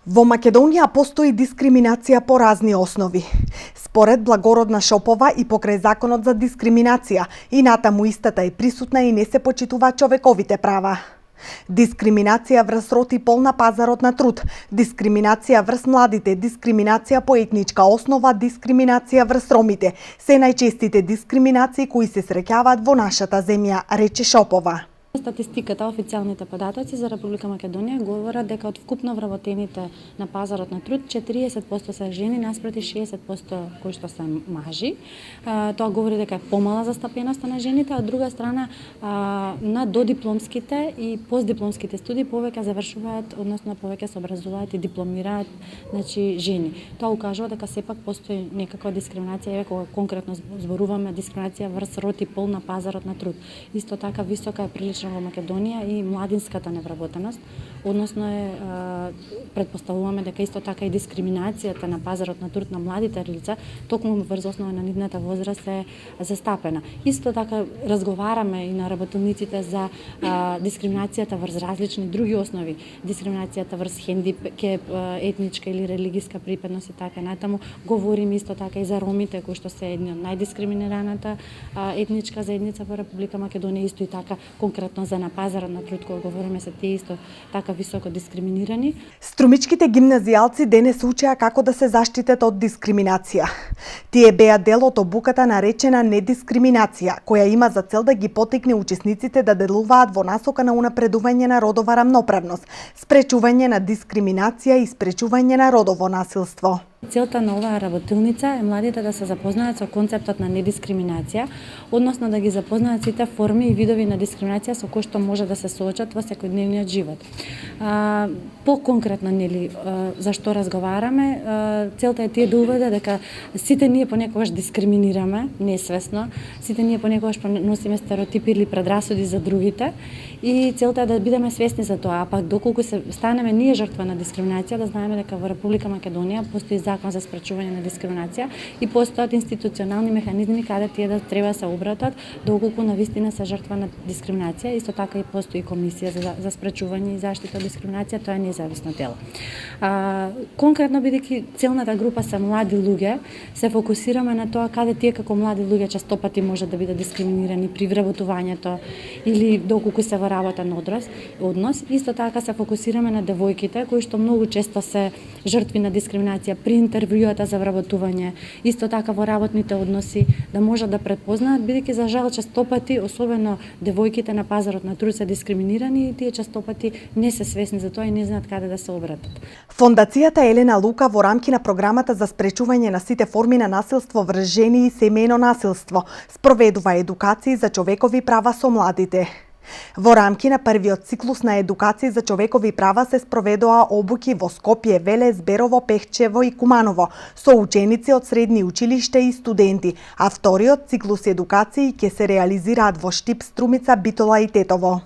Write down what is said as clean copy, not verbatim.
Во Македонија постои дискриминација по разни основи. Според Благородна Шопова и покрај законот за дискриминација, и натаму истата е присутна и не се почитува човековите права. Дискриминација врз род и пол на пазарот на труд, дискриминација врз младите, дискриминација по етничка основа, дискриминација врз ромите, се најчестите дискриминации кои се среќаваат во нашата земја, рече Шопова. Статистиката, официјалните податоци за Република Македонија говорат дека од вкупно вработените на пазарот на труд 40% се жени наспроти 60% кои што се мажи. Тоа говори дека е помала застапеноста на жените, а од друга страна на додипломските и постдипломските студии повеќе завршуваат, односно повеќе се образуваат и дипломираат, значи жени. Тоа укажува дека сепак постои некаква дискриминација, кога конкретно зборуваме дискриминација врз род и пол на пазарот на труд. Исто така висока е прилично во Македонија и младинската невработеност, односно предпоставуваме дека исто така и дискриминацијата на пазарот на труд на младите лица токму врз основа на нивната возраст е застапена. Исто така разговараме и на работилниците за дискриминацијата врз различни други основи, дискриминацијата врз хендикеп, етничка или религиска припадност и така натаму. Говориме исто така и за ромите кои што се едни од најдискриминираната етничка заедница во Република Македонија, исто и така конкретно за на пазарот на труд кога говориме се тие исто така високо дискриминирани. Струмичките гимназијалци денес учеа како да се заштитат од дискриминација. Тие беа дел од обуката наречена недискриминација, која има за цел да ги поттикне учесниците да делуваат во насока на унапредување на родова рамноправност, спречување на дискриминација и спречување на родово насилство. Целта на оваа работилница е младите да се запознаат со концептот на недискриминација, односно да ги запознаат сите форми и видови на дискриминација со кои што може да се соочат во секојдневниот живот. По-конкретно, нели, за што разговараме, целта е тие да уведе дека сите ние понекогаш дискриминираме, несвесно, сите ние понекогаш носиме стереотипи или предрасуди за другите и целта е да бидеме свесни за тоа, а пак доколку се станеме ние жртва на дискриминација, да знаеме дека во Република Македонија постои закон за спречување на дискриминација и постојат институционални механизми каде тие да треба да се обратат доколку навистина се жртва на дискриминација. Исто така и постои комисија за спречување и заштита од дискриминација, тоа е независно тело. Конкретно бидејќи целната група се млади луѓе, се фокусираме на тоа каде тие како млади луѓе честопати може да бидат дискриминирани при вработувањето или доколку се во работен однос. Исто така се фокусираме на девојките кои што многу често се жртви на дискриминација при интервјуата за вработување, исто така во работните односи, да можат да претпознаат, бидејќи за жал честопати, особено девојките на пазарот на труд се дискриминирани и тие честопати не се свесни за тоа и не знаат каде да се обратат. Фондацијата Елена Лука во рамки на програмата за спречување на сите форми на насилство врз жени и семејно насилство спроведува едукации за човекови права со младите. Во рамки на првиот циклус на едукација за човекови права се спроведоа обуки во Скопје, Веле, Зберово, Пехчево и Куманово со ученици од средни училишта и студенти, а вториот циклус едукации ќе се реализираат во Штип, Струмица, Битола и Тетово.